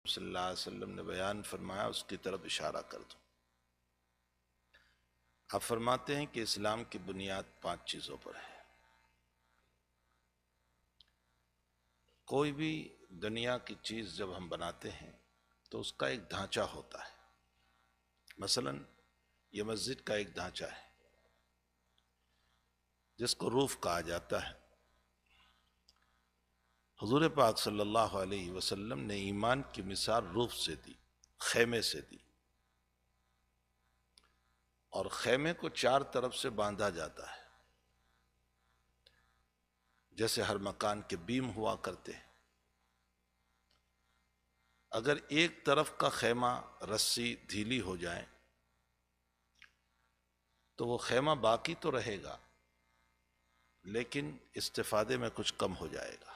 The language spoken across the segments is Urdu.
صلی اللہ علیہ وسلم نے بیان فرمایا اس کی طرف اشارہ کر دوں۔ آپ فرماتے ہیں کہ اسلام کی بنیاد 5 چیزوں پر ہے۔ کوئی بھی دنیا کی چیز جب ہم بناتے ہیں تو اس کا ایک ڈھانچہ ہوتا ہے۔ مثلا یہ مسجد کا ایک ڈھانچہ ہے جس کو روف کہا جاتا ہے۔ حضور پاک صلی اللہ علیہ وسلم نے ایمان کی مثال روف سے دی، خیمے سے دی، اور خیمے کو 4 طرف سے باندھا جاتا ہے، جیسے ہر مکان کے بیم ہوا کرتے ہیں۔ اگر ایک طرف کا خیمہ رسی ڈھیلی ہو جائے تو وہ خیمہ باقی تو رہے گا لیکن استفادے میں کچھ کم ہو جائے گا،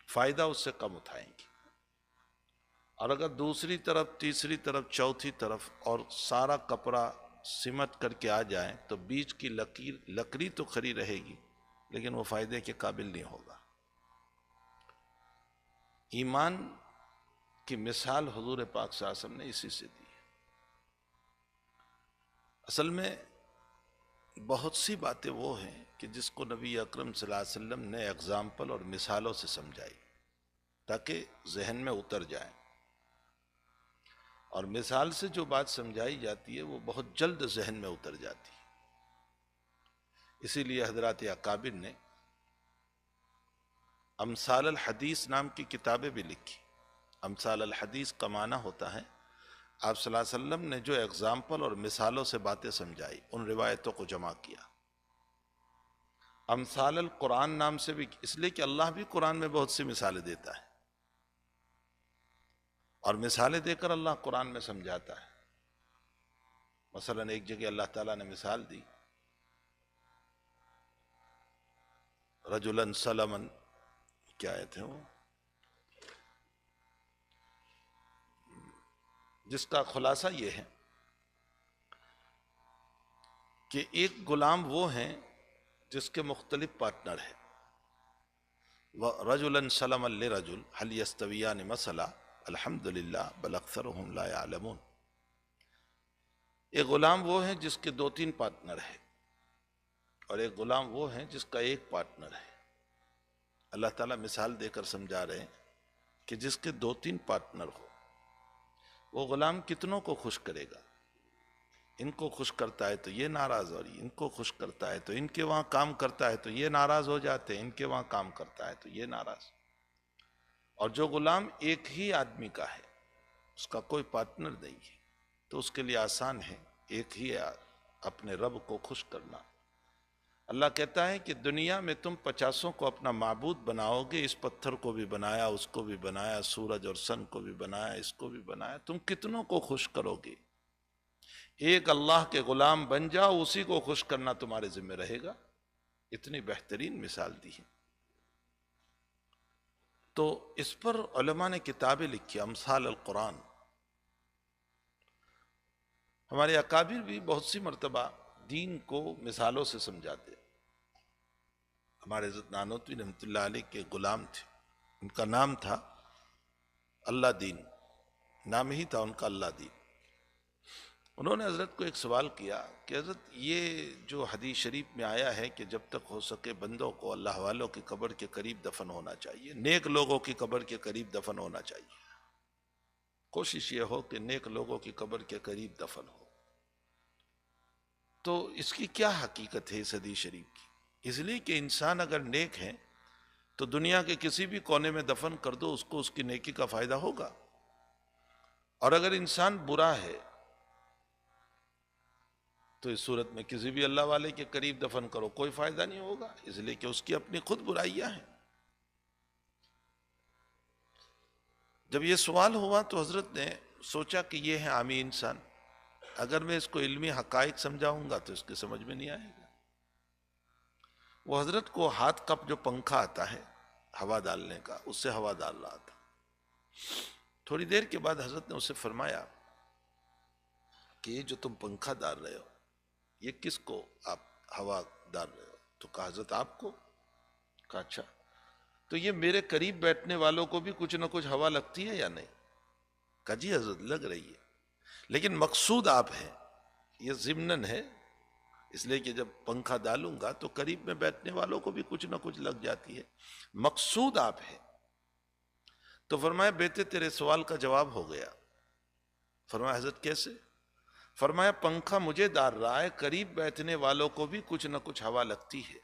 فائدہ اس سے کم اٹھائیں گے۔ اور اگر دوسری طرف، تیسری طرف، چوتھی طرف اور سارا کپڑا سمٹ کر کے آ جائیں تو بیچ کی لکڑی تو کھری رہے گی لیکن وہ فائدے کے قابل نہیں ہوگا۔ ایمان کی مثال حضور پاک صلی اللہ علیہ وسلم نے اسی سے دی ہے۔ اصل میں بہت سی باتیں وہ ہیں کہ جس کو نبی اکرم صلی اللہ علیہ وسلم نے اگزامپل اور مثالوں سے سمجھائی تاکہ ذہن میں اتر جائیں، اور مثال سے جو بات سمجھائی جاتی ہے وہ بہت جلد ذہن میں اتر جاتی ہے۔ اسی لیے حضرات اکابر نے امثال الحدیث نام کی کتابیں بھی لکھی۔ امثال الحدیث کا معنی ہوتا ہے آپ صلی اللہ علیہ وسلم نے جو اگزامپل اور مثالوں سے باتیں سمجھائی، ان روایتوں کو جمع کیا۔ امثال القرآن نام سے بھی، اس لیے کہ اللہ بھی قرآن میں بہت سی مثالیں دیتا ہے، اور مثالیں دے کر اللہ قرآن میں سمجھاتا ہے۔ مثلا ایک جگہ اللہ تعالیٰ نے مثال دی، رجلا سلما، کیا آیت ہے وہ، جس کا خلاصہ یہ ہے کہ ایک غلام وہ ہیں جس کے مختلف پارٹنر ہیں۔ رجلا سلما لرجل هل يستويان مثلا الحمد للہ بل اکثرهم لا يعلمون۔ ایک غلام وہ ہیں جس کے 2-3 پارٹنر ہیں، اور ایک غلام وہ ہیں جس کا ایک پارٹنر ہے۔ اللہ تعالیٰ مثال دے کر سمجھا رہے ہیں کہ جس کے 2-3 پارٹنر ہو وہ غلام کتنوں کو خوش کرے گا۔ ان کو خوش کرتا ہے تو یہ ناراض ہو رہی، ان کو خوش کرتا ہے تو ان کے وہاں کام کرتا ہے تو یہ ناراض ہو جاتے ہیں، ان کے وہاں کام کرتا ہے تو یہ ناراض۔ اور جو غلام ایک ہی آدمی کا ہے، اس کا کوئی پارٹنر نہیں ہے، تو اس کے لیے آسان ہے ایک ہی اپنے رب کو خوش کرنا۔ اللہ کہتا ہے کہ دنیا میں تم 50 کو اپنا معبود بناؤ گے، اس پتھر کو بھی بنایا، اس کو بھی بنایا، سورج اور سن کو بھی بنایا، اس کو بھی بنایا، تم کتنوں کو خوش کرو گے؟ ایک اللہ کے غلام بن جاؤ، اسی کو خوش کرنا تمہارے ذمہ رہے گا۔ اتنی بہترین مثال دی ہے۔ تو اس پر علماء نے کتابیں لکھی، امثال القرآن۔ ہمارے اکابر بھی بہت سی مرتبہ دین کو مثالوں سے سمجھاتے۔ ہمارے حضرت نانوتوی رحمۃ اللہ علیہ کے غلام تھے، ان کا نام تھا اللہ دین، نام ہی تھا ان کا اللہ دین۔ انہوں نے حضرت کو ایک سوال کیا کہ حضرت یہ جو حدیث شریف میں آیا ہے کہ جب تک ہو سکے بندوں کو اللہ والوں کی قبر کے قریب دفن ہونا چاہیے، نیک لوگوں کی قبر کے قریب دفن ہونا چاہیے، کوشش یہ ہو کہ نیک لوگوں کی قبر کے قریب دفن ہو، تو اس کی کیا حقیقت ہے اس حدیث شریف کی؟ اس لیے کہ انسان اگر نیک ہے تو دنیا کے کسی بھی کونے میں دفن کر دو، اس کو اس کی نیکی کا فائدہ ہوگا، اور اگر انسان برا ہے تو اس صورت میں کسی بھی اللہ والے کے قریب دفن کرو کوئی فائدہ نہیں ہوگا، اس لیے کہ اس کی اپنی خود برائیاں ہیں۔ جب یہ سوال ہوا تو حضرت نے سوچا کہ یہ ہے عامی انسان، اگر میں اس کو علمی حقائق سمجھاؤں گا تو اس کے سمجھ میں نہیں آئے گا۔ وہ حضرت کو ہاتھ کپ جو پنکھا آتا ہے ہوا ڈالنے کا، اس سے ہوا ڈال رہا تھا۔ تھوڑی دیر کے بعد حضرت نے اسے فرمایا کہ یہ جو تم پنکھا ڈال رہے ہو یہ کس کو آپ ہوا ڈال رہے ہو؟ تو کہا حضرت آپ کو۔ کہا اچھا، تو یہ میرے قریب بیٹھنے والوں کو بھی کچھ نہ کچھ ہوا لگتی ہے یا نہیں؟ کہا جی حضرت لگ رہی ہے، لیکن مقصود آپ ہیں، یہ ضمناً ہے، اس لیے کہ جب پنکھا ڈالوں گا تو قریب میں بیٹھنے والوں کو بھی کچھ نہ کچھ لگ جاتی ہے، مقصود آپ ہے۔ تو فرمایا بیٹے تیرے سوال کا جواب ہو گیا۔ فرمایا حضرت کیسے؟ فرمایا پنکھا مجھے ڈال رہا ہے، قریب بیٹھنے والوں کو بھی کچھ نہ کچھ ہوا لگتی ہے،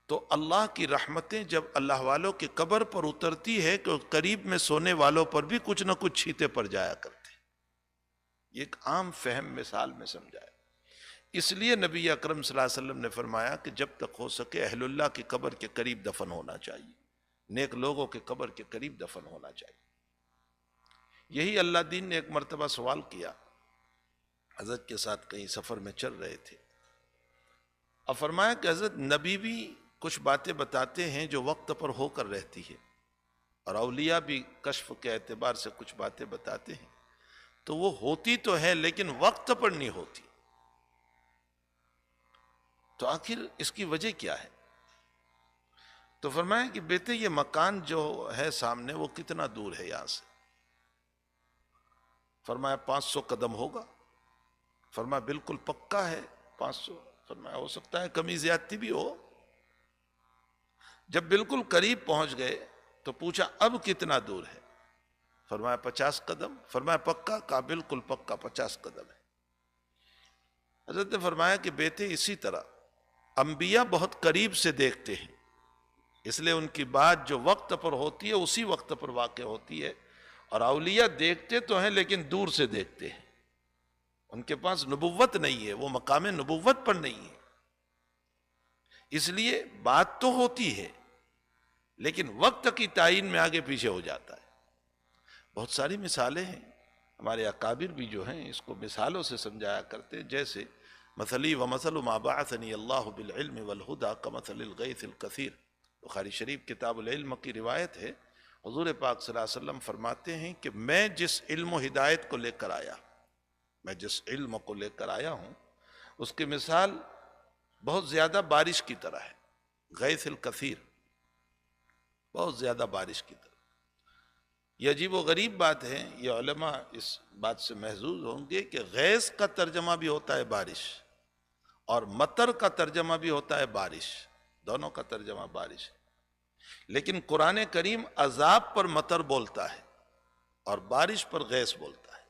تو اللہ کی رحمتیں جب اللہ والوں کے قبر پر اترتی ہے تو قریب میں سونے والوں پر بھی کچھ نہ کچھ چھیٹے پڑ جایا کرتے۔ یہ ایک عام فہم مثال میں سمجھایا۔ اس لیے نبی اکرم صلی اللہ علیہ وسلم نے فرمایا کہ جب تک ہو سکے اہل اللہ کی قبر کے قریب دفن ہونا چاہیے، نیک لوگوں کے قبر کے قریب دفن ہونا چاہیے۔ یہی اللہ دین نے ایک مرتبہ سوال کیا، حضرت کے ساتھ کہیں سفر میں چل رہے تھے، اب فرمایا کہ حضرت نبی بھی کچھ باتیں بتاتے ہیں جو وقت پر ہو کر رہتی ہے، اور اولیاء بھی کشف کے اعتبار سے کچھ باتیں بتاتے ہیں، تو وہ ہوتی تو ہے لیکن وقت پر نہیں ہوتی، تو آخر اس کی وجہ کیا ہے؟ تو فرمایا کہ بیٹے یہ مکان جو ہے سامنے وہ کتنا دور ہے یہاں سے؟ فرمایا 500 قدم ہوگا۔ فرمایا بالکل پکا ہے 500؟ فرمایا ہو سکتا ہے کمی زیادتی بھی ہو۔ جب بالکل قریب پہنچ گئے تو پوچھا اب کتنا دور ہے؟ فرمایا 50 قدم۔ فرمایا پکا؟ کہا بالکل پکا 50 قدم ہے۔ حضرت نے فرمایا کہ بیٹے اسی طرح انبیاء بہت قریب سے دیکھتے ہیں، اس لیے ان کی بات جو وقت پر ہوتی ہے اسی وقت پر واقع ہوتی ہے، اور اولیاء دیکھتے تو ہیں لیکن دور سے دیکھتے ہیں، ان کے پاس نبوت نہیں ہے، وہ مقام نبوت پر نہیں ہے، اس لیے بات تو ہوتی ہے لیکن وقت کی تعین میں آگے پیچھے ہو جاتا ہے۔ بہت ساری مثالیں ہیں، ہمارے اکابر بھی جو ہیں اس کو مثالوں سے سمجھایا کرتے، جیسے مثلی ومثل ما بعثنی اللہ بالعلم والہدی کمثل الغیث الکثیر، بخاری شریف کتاب العلم کی روایت ہے، حضور پاک صلی اللہ علیہ وسلم فرماتے ہیں کہ میں جس علم و ہدایت کو لے کر آیا، میں جس علم کو لے کر آیا ہوں اس کی مثال بہت زیادہ بارش کی طرح ہے، غیث الکثیر، بہت زیادہ بارش کی طرح۔ یہ عجیب و غریب بات ہے، یہ علماء اس بات سے محظوظ ہوں گے کہ غیث کا ترجمہ بھی ہوتا ہے بارش، اور مطر کا ترجمہ بھی ہوتا ہے بارش، دونوں کا ترجمہ بارش ہے، لیکن قرآن کریم عذاب پر مطر بولتا ہے اور بارش پر غیث بولتا ہے۔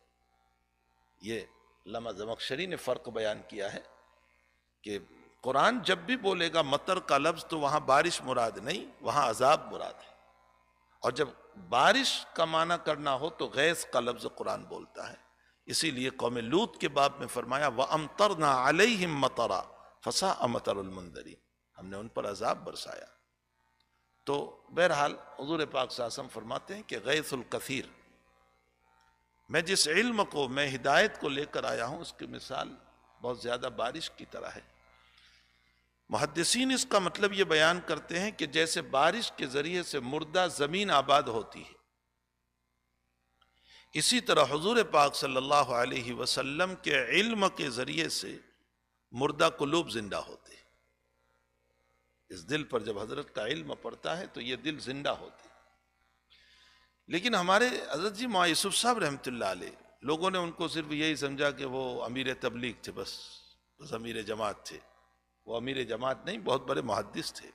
یہ علامہ زمخشری نے فرق بیان کیا ہے کہ قرآن جب بھی بولے گا مطر کا لفظ تو وہاں بارش مراد نہیں، وہاں عذاب مراد ہے، اور جب بارش کا معنی کرنا ہو تو غیث کا لفظ قرآن بولتا ہے۔ اسی لیے قوم لوط کے باب میں فرمایا وَأَمْطَرْنَا عَلَيْهِمْ مَطَرًا فَسَاءَ مَطَرُ الْمُنذَرِينَ، ہم نے ان پر عذاب برسایا۔ تو بہرحال حضور پاک صلی اللہ علیہ وسلم فرماتے ہیں کہ غیث الکثیر، میں جس علم کو، میں ہدایت کو لے کر آیا ہوں اس کی مثال بہت زیادہ بارش کی طرح ہے۔ محدثین اس کا مطلب یہ بیان کرتے ہیں کہ جیسے بارش کے ذریعے سے مردہ زمین آباد ہوتی ہے، اسی طرح حضور پاک صلی اللہ علیہ وسلم کے علم کے ذریعے سے مردہ قلوب زندہ ہوتے ہیں۔ اس دل پر جب حضرت کا علم پڑتا ہے تو یہ دل زندہ ہوتے ہیں۔ لیکن ہمارے حضرت جی مولانا یوسف صاحب رحمۃ اللہ علیہ، لوگوں نے ان کو صرف یہی سمجھا کہ وہ امیر تبلیغ تھے، بس امیر جماعت تھے۔ وہ امیر جماعت نہیں، بہت بڑے محدث تھے،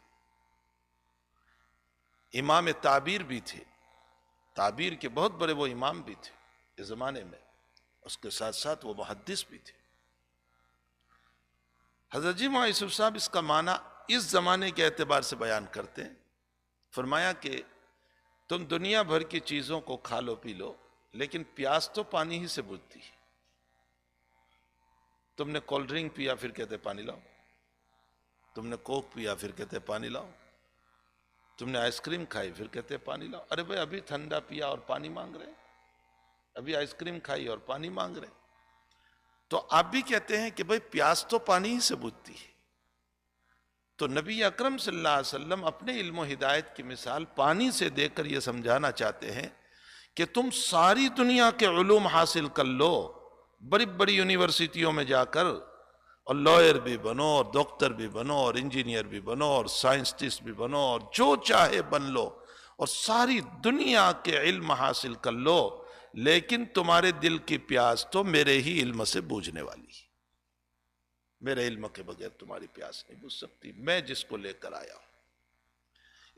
امام تعبیر بھی تھے، تعبیر کے بہت بڑے وہ امام بھی تھے اس زمانے میں، اس کے ساتھ ساتھ وہ محدث بھی تھے۔ حضرت جی مولانا یوسف صاحب اس کا معنی اس زمانے کے اعتبار سے بیان کرتے ہیں، فرمایا کہ تم دنیا بھر کی چیزوں کو کھا لو پی لو لیکن پیاس تو پانی ہی سے بجھتی ہے۔ تم نے کولڈ ڈرنک پیا پھر کہتے پانی لاؤ، تم نے کوک پیا پھر کہتے پانی لاؤ، تم نے آئس کریم کھائی پھر کہتے پانی لاؤ۔ ارے بھائی ابھی ٹھنڈا پیا اور پانی مانگ رہے ہیں، ابھی آئس کریم کھائی اور پانی مانگ رہے ہیں، تو آپ بھی کہتے ہیں کہ بھائی پیاس تو پانی ہی سے بجھتی ہے۔ تو نبی اکرم صلی اللہ علیہ وسلم اپنے علم و ہدایت کی مثال پانی سے دے کر یہ سمجھانا چاہتے ہیں کہ تم ساری دنیا کے علوم حاصل کر لو، بڑی بڑی یونیورسٹیوں میں جا کر، اور لائر بھی بنو اور ڈاکٹر بھی بنو اور انجینئر بھی بنو اور سائنسٹسٹ بھی بنو اور جو چاہے بن لو، اور ساری دنیا کے علم حاصل کر لو، لیکن تمہارے دل کی پیاس تو میرے ہی علم سے بوجھنے والی ہے۔ میرے علم کے بغیر تمہاری پیاس نہیں بوجھ سکتی، میں جس کو لے کر آیا ہوں۔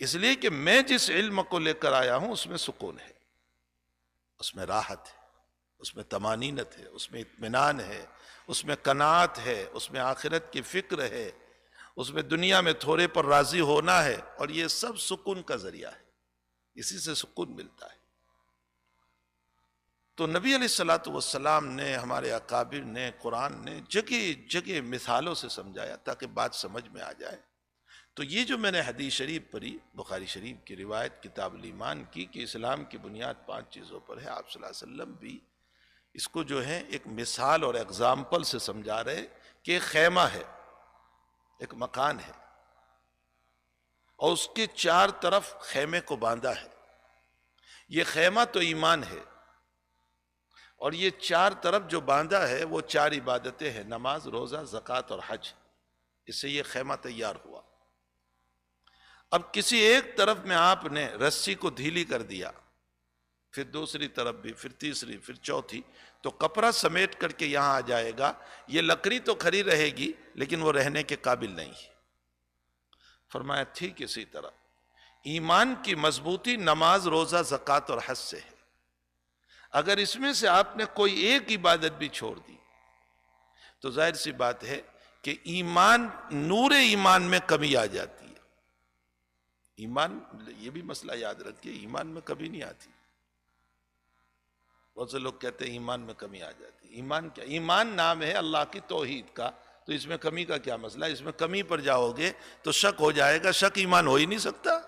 اس لیے کہ میں جس علم کو لے کر آیا ہوں اس میں سکون ہے، اس میں راحت ہے، اس میں طمانینت ہے، اس میں اطمینان ہے، اس میں قناعت ہے، اس میں آخرت کی فکر ہے، اس میں دنیا میں تھوڑے پر راضی ہونا ہے، اور یہ سب سکون کا ذریعہ ہے، اسی سے سکون ملتا ہے۔ تو نبی علیہ السلام نے، ہمارے اکابر نے، قرآن نے جگہ جگہ مثالوں سے سمجھایا تاکہ بات سمجھ میں آ جائے۔ تو یہ جو میں نے حدیث شریف پڑھی، بخاری شریف کی روایت کتاب الایمان کی، کہ اسلام کی بنیاد 5 چیزوں پر ہے، آپ صلی اللہ علیہ وسلم بھی اس کو جو ہے ایک مثال اور ایگزامپل سے سمجھا رہے کہ ایک خیمہ ہے، ایک مکان ہے، اور اس کے 4 طرف خیمے کو باندھا ہے۔ یہ خیمہ تو ایمان ہے، اور یہ 4 طرف جو باندھا ہے وہ 4 عبادتیں ہیں، نماز، روزہ، زکوٰۃ اور حج۔ اس سے یہ خیمہ تیار ہوا۔ اب کسی ایک طرف میں آپ نے رسی کو ڈھیلی کر دیا، پھر دوسری طرف بھی، پھر تیسری، پھر چوتھی، تو کپڑا سمیٹ کر کے یہاں آ جائے گا۔ یہ لکڑی تو کھڑی رہے گی لیکن وہ رہنے کے قابل نہیں ہے۔ فرمایا ٹھیک اسی طرح ایمان کی مضبوطی نماز، روزہ، زکوٰۃ اور حج سے ہے۔ اگر اس میں سے آپ نے کوئی ایک عبادت بھی چھوڑ دی تو ظاہر سی بات ہے کہ ایمان، نور ایمان میں کمی آ جاتی ہے۔ ایمان، یہ بھی مسئلہ یاد رکھیے، ایمان میں کمی نہیں آتی۔ بہت سے لوگ کہتے ہیں ایمان میں کمی آ جاتی ہے۔ ایمان کیا؟ ایمان نام ہے اللہ کی توحید کا، تو اس میں کمی کا کیا مسئلہ؟ اس میں کمی پر جاؤ گے تو شک ہو جائے گا، شک ایمان ہو ہی نہیں سکتا۔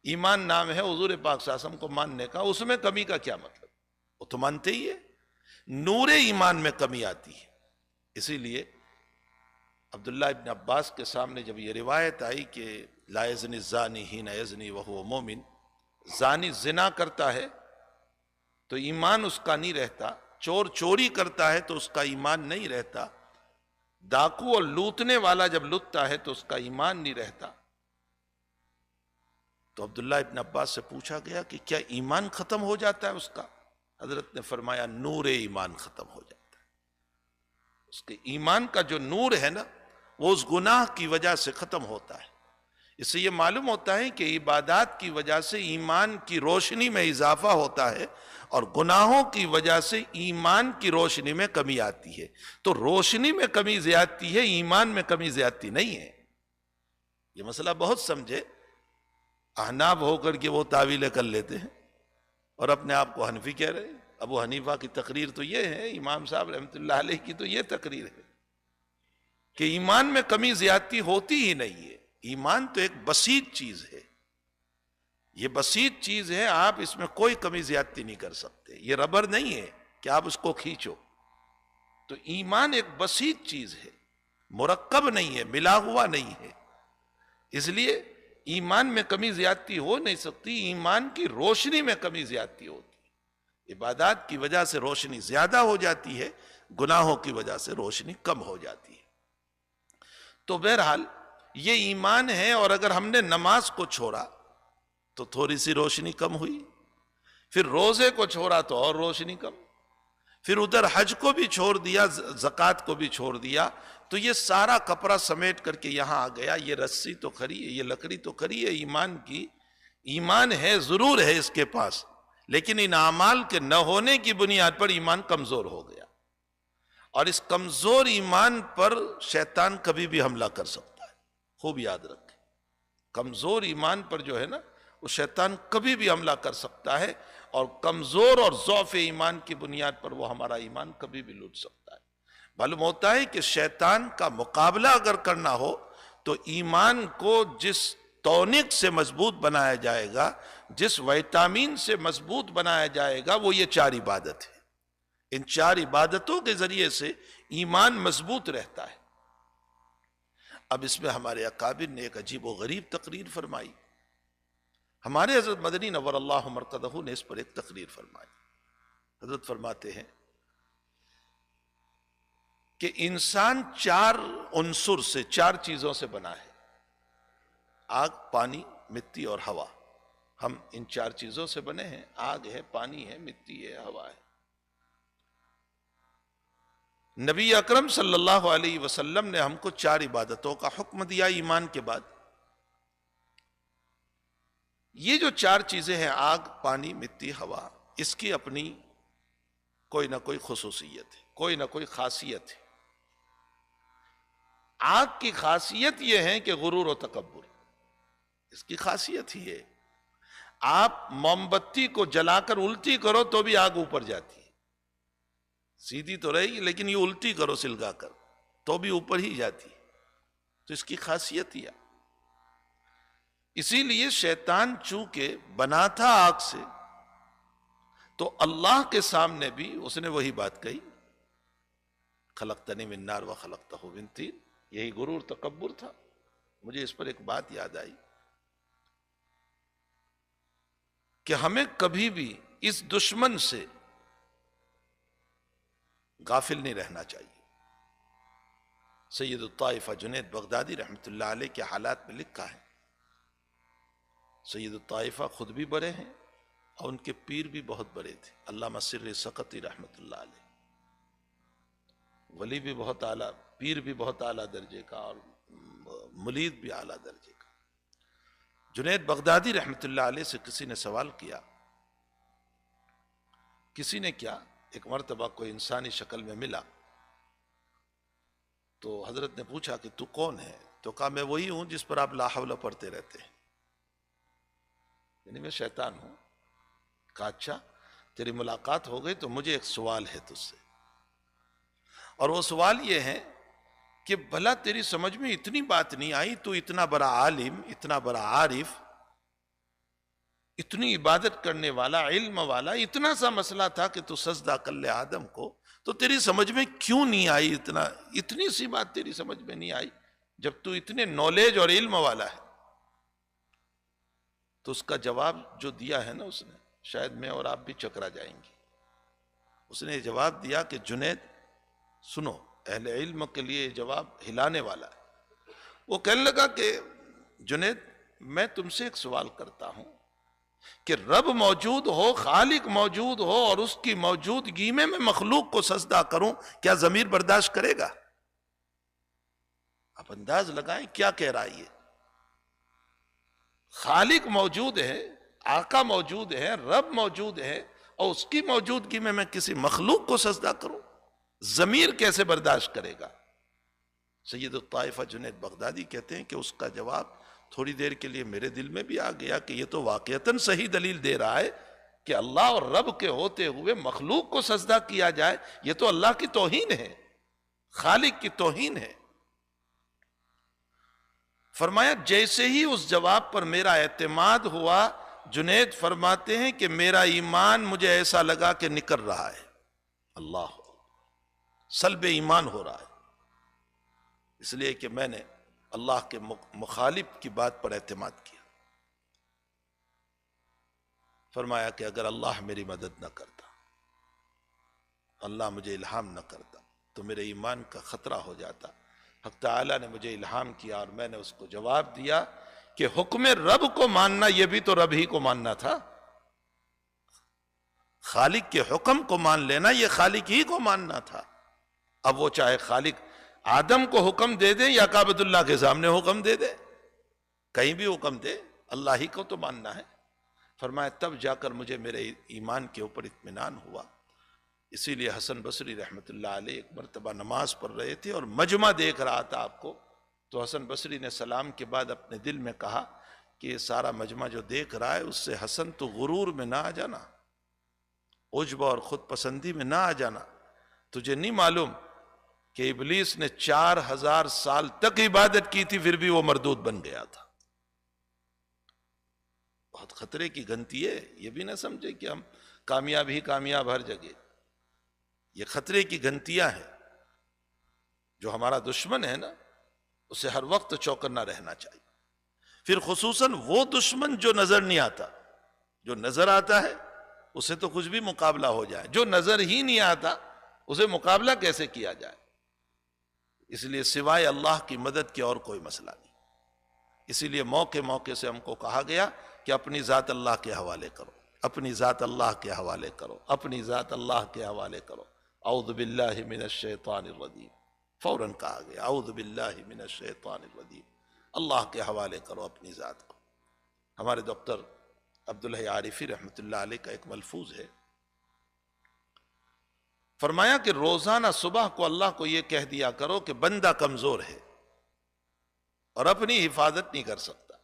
ایمان نام ہے حضور پاک صلی اللہ علیہ وسلم کو ماننے کا، اس میں کمی کا کیا مطلب؟ وہ تو مانتے ہی ہے۔ نور ایمان میں کمی آتی ہے۔ اسی لیے عبداللہ ابن عباس کے سامنے جب یہ روایت آئی کہ لا یزنی الزانی حین یزنی وہو مومن، زانی زنا کرتا ہے تو ایمان اس کا نہیں رہتا، چور چوری کرتا ہے تو اس کا ایمان نہیں رہتا، ڈاکو اور لوٹنے والا جب لوٹتا ہے تو اس کا ایمان نہیں رہتا، تو عبداللہ ابن عباس سے پوچھا گیا کہ کیا ایمان ختم ہو جاتا ہے اس کا؟ حضرت نے فرمایا نور ایمان ختم ہو جاتا ہے۔ اس کے ایمان کا جو نور ہے نا، وہ اس گناہ کی وجہ سے ختم ہوتا ہے۔ اس سے یہ معلوم ہوتا ہے کہ عبادات کی وجہ سے ایمان کی روشنی میں اضافہ ہوتا ہے، اور گناہوں کی وجہ سے ایمان کی روشنی میں کمی آتی ہے۔ تو روشنی میں کمی زیادتی ہے، ایمان میں کمی زیادتی نہیں ہے۔ یہ مسئلہ بہت سمجھے۔ احناف ہو کر کے وہ تعویلیں کر لیتے ہیں اور اپنے آپ کو حنفی کہہ رہے ہیں۔ ابو حنیفہ کی تقریر تو یہ ہے، امام صاحب رحمۃ اللہ علیہ کی تو یہ تقریر ہے کہ ایمان میں کمی زیادتی ہوتی ہی نہیں ہے۔ ایمان تو ایک بسیط چیز ہے، یہ بسیط چیز ہے، آپ اس میں کوئی کمی زیادتی نہیں کر سکتے۔ یہ ربر نہیں ہے کہ آپ اس کو کھینچو۔ تو ایمان ایک بسیط چیز ہے، مرکب نہیں ہے، ملا ہوا نہیں ہے۔ اس لیے ایمان میں کمی زیادتی ہو نہیں سکتی، ایمان کی روشنی میں کمی زیادتی ہوتی ہے۔ عبادات کی وجہ سے روشنی زیادہ ہو جاتی ہے، گناہوں کی وجہ سے روشنی کم ہو جاتی ہے۔ تو بہرحال یہ ایمان ہے، اور اگر ہم نے نماز کو چھوڑا تو تھوڑی سی روشنی کم ہوئی، پھر روزے کو چھوڑا تو اور روشنی کم، پھر ادھر حج کو بھی چھوڑ دیا، زکوٰۃ کو بھی چھوڑ دیا، تو یہ سارا کپڑا سمیٹ کر کے یہاں آ گیا۔ یہ رسی تو کھری ہے، یہ لکڑی تو کھری ہے ایمان کی، ایمان ہے، ضرور ہے اس کے پاس، لیکن ان اعمال کے نہ ہونے کی بنیاد پر ایمان کمزور ہو گیا، اور اس کمزور ایمان پر شیطان کبھی بھی حملہ کر سکتا ہے۔ خوب یاد رکھیں، کمزور ایمان پر جو ہے نا، وہ شیطان کبھی بھی حملہ کر سکتا ہے، اور کمزور اور ضعف ایمان کی بنیاد پر وہ ہمارا ایمان کبھی بھی لوٹ سکتا ہے۔ معلوم ہوتا ہے کہ شیطان کا مقابلہ اگر کرنا ہو تو ایمان کو جس ٹونک سے مضبوط بنایا جائے گا، جس ویٹامن سے مضبوط بنایا جائے گا، وہ یہ 4 عبادت ہے۔ ان 4 عبادتوں کے ذریعے سے ایمان مضبوط رہتا ہے۔ اب اس میں ہمارے اکابر نے ایک عجیب و غریب تقریر فرمائی۔ ہمارے حضرت مدنی نور اللہ مرقدہ نے اس پر ایک تقریر فرمائی۔ حضرت فرماتے ہیں کہ انسان 4 عنصر سے، 4 چیزوں سے بنا ہے: آگ، پانی، مٹی اور ہوا، ہم ان چار چیزوں سے بنے ہیں، آگ ہے، پانی ہے، مٹی ہے، ہوا ہے۔ نبی اکرم صلی اللہ علیہ وسلم نے ہم کو چار عبادتوں کا حکم دیا ایمان کے بعد۔ یہ جو چار چیزیں ہیں، آگ، پانی، مٹی، ہوا، اس کی اپنی کوئی نہ کوئی خصوصیت ہے، کوئی نہ کوئی خاصیت ہے۔ آگ کی خاصیت یہ ہے کہ غرور و تکبر، اس کی خاصیت ہی ہے۔ آپ موم بتی کو جلا کر الٹی کرو تو بھی آگ اوپر جاتی ہے، سیدھی تو رہے گی لیکن یہ الٹی کرو سلگا کر تو بھی اوپر ہی جاتی ہے، تو اس کی خاصیت ہی ہے۔ اسی لیے شیطان چونکہ بنا تھا آگ سے، تو اللہ کے سامنے بھی اس نے وہی بات کہی، خلقتنی من نار و خلقتہ من طین، یہی غرور تکبر تھا۔ مجھے اس پر ایک بات یاد آئی کہ ہمیں کبھی بھی اس دشمن سے غافل نہیں رہنا چاہیے۔ سید الطائفہ جنید بغدادی رحمۃ اللہ علیہ کے حالات میں لکھا ہے، سید الطائفہ خود بھی بڑے ہیں اور ان کے پیر بھی بہت بڑے تھے، علامہ سر سقطی رحمۃ اللہ علیہ، ولی بھی بہت اعلیٰ، پیر بھی بہت اعلیٰ درجے کا اور ملید بھی اعلیٰ درجے کا۔ جنید بغدادی رحمۃ اللہ علیہ سے کسی نے سوال کیا، کسی نے کیا، ایک مرتبہ کوئی انسانی شکل میں ملا تو حضرت نے پوچھا کہ تو کون ہے؟ تو کہا میں وہی ہوں جس پر آپ لا حول پڑھتے رہتے ہیں، یعنی میں شیطان ہوں۔ کہا اچھا، تیری ملاقات ہو گئی تو مجھے ایک سوال ہے تجھ سے، اور وہ سوال یہ ہے کہ بھلا تیری سمجھ میں اتنی بات نہیں آئی، تو اتنا بڑا عالم، اتنا بڑا عارف، اتنی عبادت کرنے والا، علم والا، اتنا سا مسئلہ تھا کہ تو سجدہ کر لے آدم کو، تو تیری سمجھ میں کیوں نہیں آئی؟ اتنی سی بات تیری سمجھ میں نہیں آئی جب تو اتنے نالج اور علم والا ہے؟ تو اس کا جواب جو دیا ہے نا اس نے، شاید میں اور آپ بھی چکرا جائیں گے۔ اس نے جواب دیا کہ جنید سنو، اہل علم کے لیے جواب ہلانے والا ہے۔ وہ کہنے لگا کہ جنید میں تم سے ایک سوال کرتا ہوں کہ رب موجود ہو، خالق موجود ہو، اور اس کی موجودگی میں مخلوق کو سجدہ کروں، کیا ضمیر برداشت کرے گا؟ آپ انداز لگائیں کیا کہہ رہا ہے یہ۔ خالق موجود ہے، آقا موجود ہے، رب موجود ہے، اور اس کی موجودگی میں کسی مخلوق کو سجدہ کروں، ضمیر کیسے برداشت کرے گا؟ سید الطائفہ جنید بغدادی کہتے ہیں کہ اس کا جواب تھوڑی دیر کے لیے میرے دل میں بھی آ گیا کہ یہ تو واقعتاً صحیح دلیل دے رہا ہے کہ اللہ اور رب کے ہوتے ہوئے مخلوق کو سجدہ کیا جائے، یہ تو اللہ کی توہین ہے، خالق کی توہین ہے۔ فرمایا جیسے ہی اس جواب پر میرا اعتماد ہوا، جنید فرماتے ہیں کہ میرا ایمان مجھے ایسا لگا کہ نکل رہا ہے، اللہ سلب ایمان ہو رہا ہے، اس لیے کہ میں نے اللہ کے مخالف کی بات پر اعتماد کیا۔ فرمایا کہ اگر اللہ میری مدد نہ کرتا، اللہ مجھے الہام نہ کرتا، تو میرے ایمان کا خطرہ ہو جاتا۔ حق تعالیٰ نے مجھے الہام کیا اور میں نے اس کو جواب دیا کہ حکم رب کو ماننا یہ بھی تو رب ہی کو ماننا تھا، خالق کے حکم کو مان لینا یہ خالق ہی کو ماننا تھا۔ اب وہ چاہے خالق آدم کو حکم دے دے یا کعبۃ اللہ کے سامنے حکم دے دے، کہیں بھی حکم دے، اللہ ہی کو تو ماننا ہے۔ فرمایا تب جا کر مجھے میرے ایمان کے اوپر اطمینان ہوا۔ اسی لیے حسن بصری رحمۃ اللہ علیہ ایک مرتبہ نماز پڑھ رہے تھے اور مجمع دیکھ رہا تھا آپ کو، تو حسن بصری نے سلام کے بعد اپنے دل میں کہا کہ یہ سارا مجمع جو دیکھ رہا ہے اس سے حسن تو غرور میں نہ آ جانا، عجب اور خود پسندی میں نہ آ جانا۔ تجھے نہیں معلوم کہ ابلیس نے 4000 سال تک عبادت کی تھی پھر بھی وہ مردود بن گیا تھا۔ بہت خطرے کی گھنٹی ہے، یہ بھی نہ سمجھے کہ ہم کامیاب ہی کامیاب ہر جگہ، یہ خطرے کی گھنٹیاں ہیں۔ جو ہمارا دشمن ہے نا، اسے ہر وقت چوکنا رہنا چاہیے، پھر خصوصاً وہ دشمن جو نظر نہیں آتا، جو نظر آتا ہے اسے تو کچھ بھی مقابلہ ہو جائے، جو نظر ہی نہیں آتا اسے مقابلہ کیسے کیا جائے؟ اس لیے سوائے اللہ کی مدد کے اور کوئی مسئلہ نہیں۔ اسی لیے موقع موقع سے ہم کو کہا گیا کہ اپنی ذات اللہ کے حوالے کرو، اپنی ذات اللہ کے حوالے کرو، اپنی ذات اللہ کے حوالے کرو۔ اعوذ باللہ من الشیطان الرجیم، فوراً کہا گیا اعوذ باللہ من الشیطان الرجیم، اللہ کے حوالے کرو اپنی ذات کو۔ ہمارے ڈاکٹر عبدالحی عارفی رحمۃ اللہ علیہ کا ایک ملفوظ ہے، فرمایا کہ روزانہ صبح کو اللہ کو یہ کہہ دیا کرو کہ بندہ کمزور ہے اور اپنی حفاظت نہیں کر سکتا،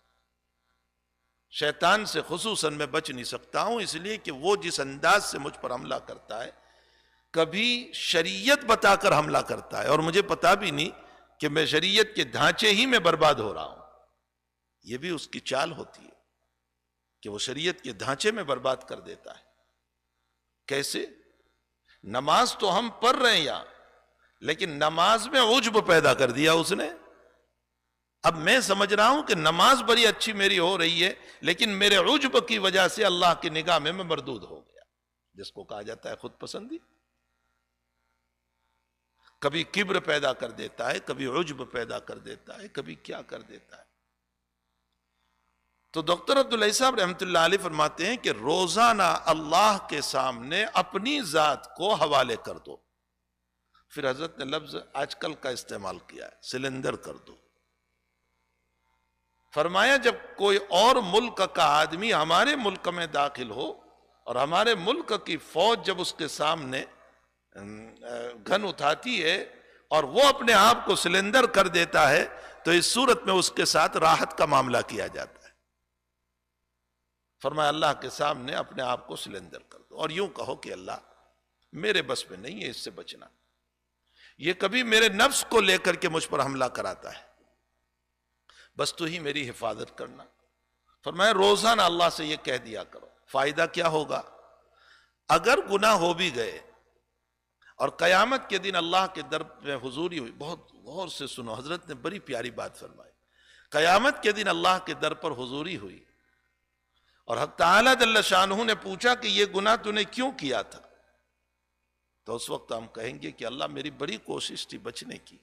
شیطان سے خصوصاً میں بچ نہیں سکتا ہوں، اس لیے کہ وہ جس انداز سے مجھ پر حملہ کرتا ہے، کبھی شریعت بتا کر حملہ کرتا ہے اور مجھے پتا بھی نہیں کہ میں شریعت کے ڈھانچے ہی میں برباد ہو رہا ہوں۔ یہ بھی اس کی چال ہوتی ہے کہ وہ شریعت کے ڈھانچے میں برباد کر دیتا ہے۔ کیسے؟ نماز تو ہم پڑھ رہے ہیں یہاں، لیکن نماز میں عجب پیدا کر دیا اس نے۔ اب میں سمجھ رہا ہوں کہ نماز بڑی اچھی میری ہو رہی ہے، لیکن میرے عجب کی وجہ سے اللہ کی نگاہ میں مردود ہو گیا، جس کو کہا جاتا ہے خود پسندی۔ کبھی کبر پیدا کر دیتا ہے، کبھی عجب پیدا کر دیتا ہے، کبھی کیا کر دیتا ہے۔ تو ڈاکٹر عبداللہ صاحب رحمۃ اللہ علیہ فرماتے ہیں کہ روزانہ اللہ کے سامنے اپنی ذات کو حوالے کر دو۔ پھر حضرت نے لفظ آج کل کا استعمال کیا ہے، سلنڈر کر دو۔ فرمایا جب کوئی اور ملک کا آدمی ہمارے ملک میں داخل ہو اور ہمارے ملک کی فوج جب اس کے سامنے گن اٹھاتی ہے اور وہ اپنے آپ کو سلنڈر کر دیتا ہے، تو اس صورت میں اس کے ساتھ راحت کا معاملہ کیا جاتا ہے۔ فرمایا اللہ کے سامنے اپنے آپ کو سلنڈر کر دو اور یوں کہو کہ اللہ میرے بس میں نہیں ہے اس سے بچنا، یہ کبھی میرے نفس کو لے کر کے مجھ پر حملہ کراتا ہے، بس تو ہی میری حفاظت کرنا۔ فرمایا روزانہ اللہ سے یہ کہہ دیا کرو۔ فائدہ کیا ہوگا؟ اگر گناہ ہو بھی گئے اور قیامت کے دن اللہ کے در میں حضوری ہوئی، بہت غور سے سنو، حضرت نے بڑی پیاری بات فرمائی۔ قیامت کے دن اللہ کے در پر حضوری ہوئی اور حق تعالیٰ جل شانہ نے پوچھا کہ یہ گناہ تو نے کیوں کیا تھا، تو اس وقت ہم کہیں گے کہ اللہ میری بڑی کوشش تھی بچنے کی،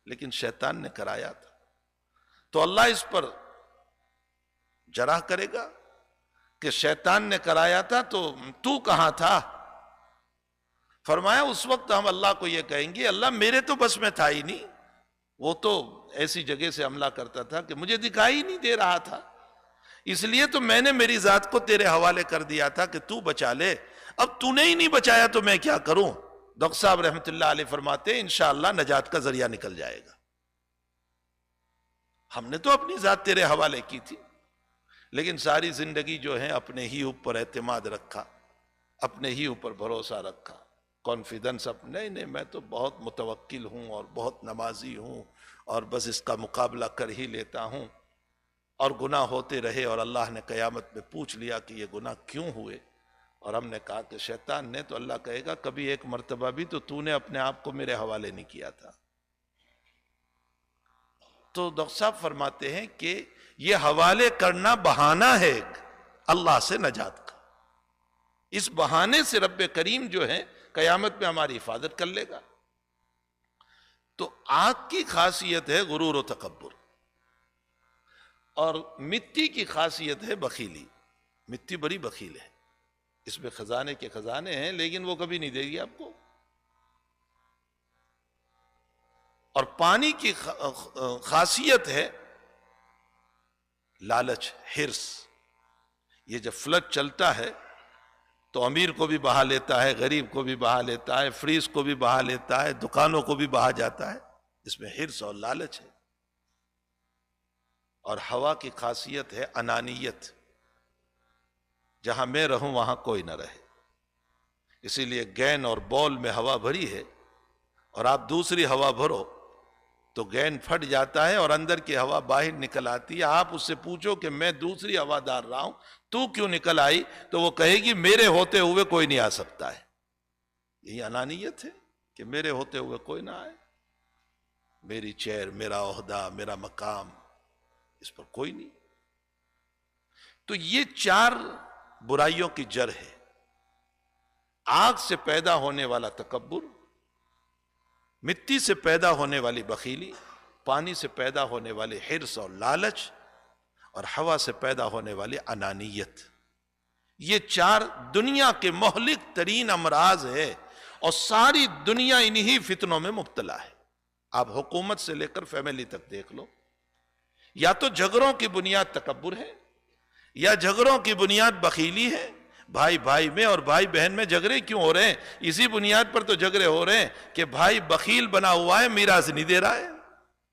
لیکن شیطان نے کرایا تھا۔ تو اللہ اس پر جرح کرے گا کہ شیطان نے کرایا تھا تو کہاں تھا؟ فرمایا اس وقت ہم اللہ کو یہ کہیں گے اللہ میرے تو بس میں تھا ہی نہیں، وہ تو ایسی جگہ سے حملہ کرتا تھا کہ مجھے دکھائی نہیں دے رہا تھا، اس لیے تو میں نے میری ذات کو تیرے حوالے کر دیا تھا کہ تو بچا لے، اب تو نے ہی نہیں بچایا تو میں کیا کروں؟ ڈاکٹر صاحب رحمۃ اللہ علیہ فرماتے ہیں انشاءاللہ نجات کا ذریعہ نکل جائے گا۔ ہم نے تو اپنی ذات تیرے حوالے کی تھی، لیکن ساری زندگی جو ہے اپنے ہی اوپر اعتماد رکھا، اپنے ہی اوپر بھروسہ رکھا، کانفیڈنس نہیں میں تو بہت متوکل ہوں اور بہت نمازی ہوں اور بس اس کا مقابلہ کر ہی لیتا ہوں، اور گناہ ہوتے رہے اور اللہ نے قیامت میں پوچھ لیا کہ یہ گناہ کیوں ہوئے، اور ہم نے کہا کہ شیطان نے، تو اللہ کہے گا کبھی ایک مرتبہ بھی تو نے اپنے آپ کو میرے حوالے نہیں کیا تھا۔ تو ڈاکٹر صاحب فرماتے ہیں کہ یہ حوالے کرنا بہانہ ہے ایک اللہ سے نجات کا، اس بہانے سے رب کریم جو ہے قیامت میں ہماری حفاظت کر لے گا۔ تو آگ کی خاصیت ہے غرور و تکبر، اور مٹی کی خاصیت ہے بخیلی۔ مٹی بڑی بخیل ہے، اس میں خزانے کے خزانے ہیں لیکن وہ کبھی نہیں دے گی آپ کو۔ اور پانی کی خاصیت ہے لالچ، ہرس۔ یہ جب فلڈ چلتا ہے تو امیر کو بھی بہا لیتا ہے، غریب کو بھی بہا لیتا ہے، فریز کو بھی بہا لیتا ہے، دکانوں کو بھی بہا جاتا ہے، اس میں ہرس اور لالچ ہے۔ اور ہوا کی خاصیت ہے انانیت، جہاں میں رہوں وہاں کوئی نہ رہے، اسی لیے گین اور بول میں ہوا بھری ہے اور آپ دوسری ہوا بھرو تو گین پھٹ جاتا ہے اور اندر کی ہوا باہر نکل آتی ہے۔ آپ اس سے پوچھو کہ میں دوسری ہوا دار رہا ہوں، تو کیوں نکل آئی؟ تو وہ کہے گی میرے ہوتے ہوئے کوئی نہیں آ سکتا ہے۔ یہی انانیت ہے کہ میرے ہوتے ہوئے کوئی نہ آئے، میری چیئر، میرا عہدہ، میرا مقام، اس پر کوئی نہیں۔ تو یہ چار برائیوں کی جڑ ہے، آگ سے پیدا ہونے والا تکبر، مٹی سے پیدا ہونے والی بخیلی، پانی سے پیدا ہونے والے حرص اور لالچ، اور ہوا سے پیدا ہونے والی انانیت، یہ چار دنیا کے مہلک ترین امراض ہے، اور ساری دنیا انہی فتنوں میں مبتلا ہے۔ آپ حکومت سے لے کر فیملی تک دیکھ لو، یا تو جھگڑوں کی بنیاد تکبر ہے، یا جھگڑوں کی بنیاد بخیلی ہے۔ بھائی بھائی میں اور بھائی بہن میں جھگڑے کیوں ہو رہے ہیں؟ اسی بنیاد پر تو جھگڑے ہو رہے ہیں کہ بھائی بخیل بنا ہوا ہے، میراث نہیں دے رہا ہے،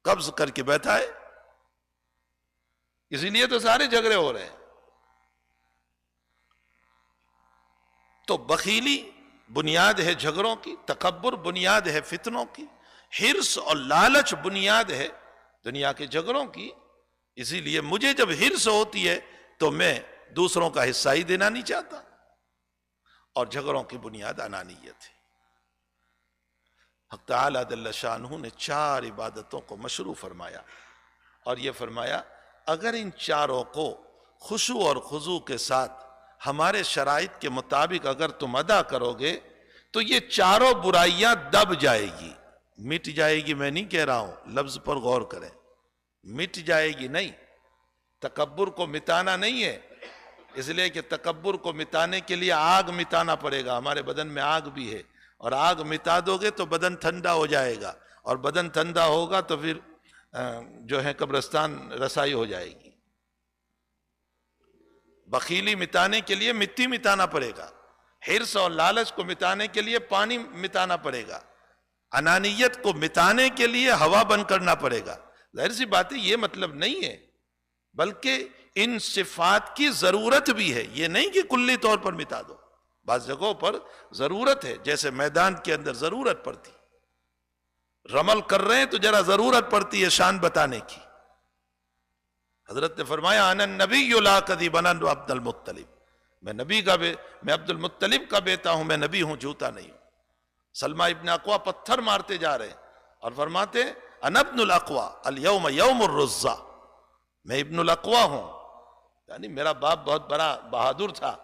قبض کر کے بیٹھا ہے، اسی لیے تو سارے جھگڑے ہو رہے ہیں۔ تو بخیلی بنیاد ہے جھگڑوں کی، تکبر بنیاد ہے فتنوں کی، حرص اور لالچ بنیاد ہے دنیا کے جھگڑوں کی۔ اسی لیے مجھے جب حرص ہوتی ہے تو میں دوسروں کا حصہ ہی دینا نہیں چاہتا، اور جھگڑوں کی بنیاد انانیت ہے۔ حق تعالیٰ جل شانہ نے چار عبادتوں کو مشروع فرمایا، اور یہ فرمایا اگر ان چاروں کو خشوع اور خضوع کے ساتھ ہمارے شرائط کے مطابق اگر تم ادا کرو گے تو یہ چاروں برائیاں دب جائے گی، مٹ جائے گی۔ میں نہیں کہہ رہا ہوں، لفظ پر غور کریں، مٹ جائے گی نہیں، تکبر کو مٹانا نہیں ہے، اس لیے کہ تکبر کو مٹانے کے لیے آگ مٹانا پڑے گا۔ ہمارے بدن میں آگ بھی ہے، اور آگ مٹا دو گے تو بدن ٹھنڈا ہو جائے گا، اور بدن ٹھنڈا ہوگا تو پھر جو ہے قبرستان رسائی ہو جائے گی۔ بخیلی مٹانے کے لیے مٹی مٹانا پڑے گا، حرص اور لالچ کو مٹانے کے لیے پانی مٹانا پڑے گا، انانیت کو مٹانے کے لیے ہوا بند کرنا پڑے گا۔ ظاہر سی بات ہے یہ مطلب نہیں ہے، بلکہ ان صفات کی ضرورت بھی ہے، یہ نہیں کہ کلی طور پر مٹا دو، بعض جگہوں پر ضرورت ہے، جیسے میدان کے اندر ضرورت پڑتی، رمل کر رہے ہیں تو ذرا ضرورت پڑتی ہے شان بتانے کی۔ حضرت نے فرمایا انا النبی لا کذب انا عبد المطلب، میں عبد المطلب کا بیٹا ہوں، میں نبی ہوں، جھوٹا نہیں ہوں۔ سلمہ ابن اقوا پتھر مارتے جا رہے ہیں اور فرماتے ہیں انا ابن الاقوا اليوم یوم الرزہ، میں ابن الاقوا ہوں، یعنی میرا باپ بہت بڑا بہادر تھا،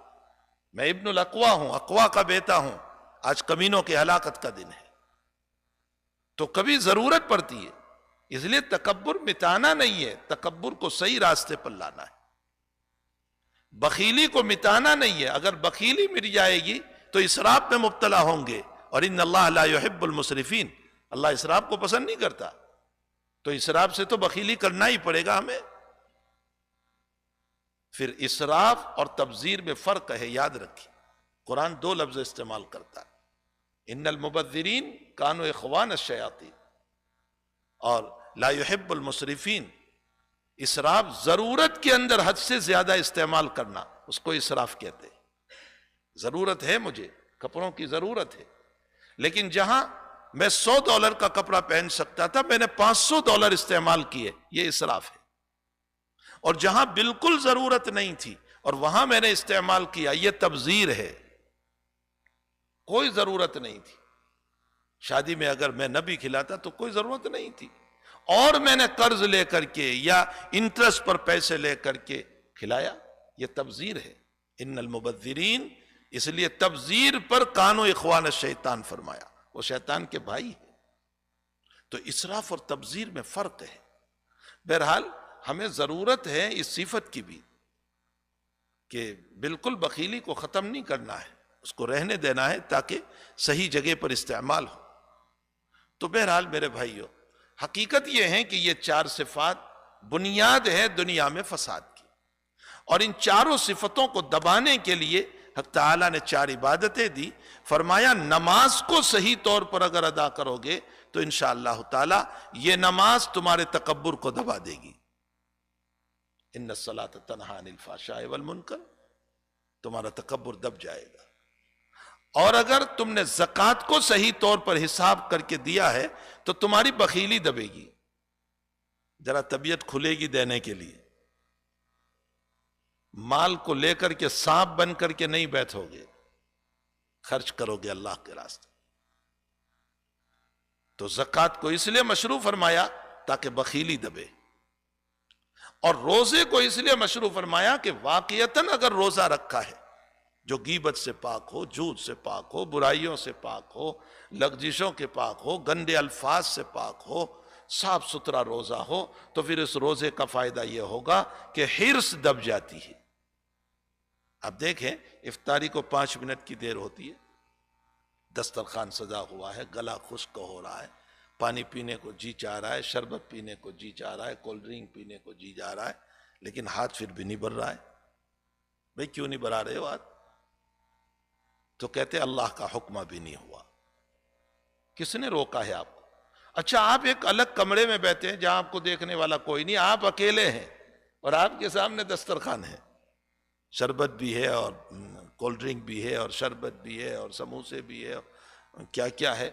میں ابن الاقوا ہوں، اقوا کا بیٹا ہوں، آج کمینوں کی ہلاکت کا دن ہے۔ تو کبھی ضرورت پڑتی ہے، اس لیے تکبر مٹانا نہیں ہے، تکبر کو صحیح راستے پر لانا ہے۔ بخیلی کو مٹانا نہیں ہے، اگر بخیلی مٹ جائے گی تو اسراف میں مبتلا ہوں گے، اور ان اللہ لا يحب المسرفین، اللہ اسراف کو پسند نہیں کرتا، تو اسراف سے تو بخیلی کرنا ہی پڑے گا ہمیں۔ پھر اسراف اور تبذیر میں فرق ہے، یاد رکھیں، قرآن دو لفظ استعمال کرتا ہے، ان المبذرین کانوا اخوان الشیاطین، اور لا يحب المسرفین۔ اسراف ضرورت کے اندر حد سے زیادہ استعمال کرنا، اس کو اسراف کہتے ہیں۔ ضرورت ہے، مجھے کپڑوں کی ضرورت ہے، لیکن جہاں میں $100 کا کپڑا پہن سکتا تھا میں نے $500 استعمال کیے، یہ اسراف ہے۔ اور جہاں بالکل ضرورت نہیں تھی اور وہاں میں نے استعمال کیا، یہ تبذیر ہے، کوئی ضرورت نہیں تھی۔ شادی میں اگر میں نہ بھی کھلاتا تو کوئی ضرورت نہیں تھی، اور میں نے قرض لے کر کے یا انٹرسٹ پر پیسے لے کر کے کھلایا، یہ تبذیر ہے۔ ان المبذرین، اس لیے تبذیر پر کانوا اخوان الشیطان فرمایا، وہ شیطان کے بھائی ہے۔ تو اسراف اور تبذیر میں فرق ہے۔ بہرحال ہمیں ضرورت ہے اس صفت کی بھی کہ بالکل بخیلی کو ختم نہیں کرنا ہے، اس کو رہنے دینا ہے تاکہ صحیح جگہ پر استعمال ہو۔ تو بہرحال میرے بھائیو، حقیقت یہ ہے کہ یہ چار صفات بنیاد ہے دنیا میں فساد کی، اور ان چاروں صفتوں کو دبانے کے لیے حق تعالیٰ نے چار عبادتیں دی۔ فرمایا نماز کو صحیح طور پر اگر ادا کرو گے تو انشاءاللہ تعالیٰ یہ نماز تمہارے تکبر کو دبا دے گی۔ ان الصلاۃ تنہی عن الفحشاء والمنکر، تمہارا تکبر دب جائے گا۔ اور اگر تم نے زکوٰۃ کو صحیح طور پر حساب کر کے دیا ہے تو تمہاری بخیلی دبے گی، ذرا طبیعت کھلے گی دینے کے لیے، مال کو لے کر کے سانپ بن کر کے نہیں بیٹھو گے، خرچ کرو گے اللہ کے راستے۔ تو زکوٰۃ کو اس لیے مشروع فرمایا تاکہ بخیلی دبے، اور روزے کو اس لیے مشروع فرمایا کہ واقعتاً اگر روزہ رکھا ہے جو غیبت سے پاک ہو، جھوٹ سے پاک ہو، برائیوں سے پاک ہو، لغزشوں کے پاک ہو، گندے الفاظ سے پاک ہو، صاف ستھرا روزہ ہو تو پھر اس روزے کا فائدہ یہ ہوگا کہ حرص دب جاتی ہے. اب دیکھیں افطاری کو 5 منٹ کی دیر ہوتی ہے، دسترخوان سجا ہوا ہے، گلا خشک ہو رہا ہے، پانی پینے کو جی چاہ رہا ہے، شربت پینے کو جی چاہ رہا ہے، کولڈ ڈرنک پینے کو جی جا رہا ہے، لیکن ہاتھ پھر بھی نہیں بھر رہا ہے. بھئی کیوں نہیں بھرا رہے ہو ہاتھ؟ تو کہتے اللہ کا حکم بھی نہیں ہوا. کس نے روکا ہے آپ کو؟ اچھا آپ ایک الگ کمرے میں بیٹھے ہیں جہاں آپ کو دیکھنے والا کوئی نہیں، آپ اکیلے ہیں اور آپ کے سامنے دسترخوان ہے، شربت بھی ہے اور کولڈ ڈرنک بھی ہے اور شربت بھی ہے اور سموسے بھی ہے اور کیا کیا ہے،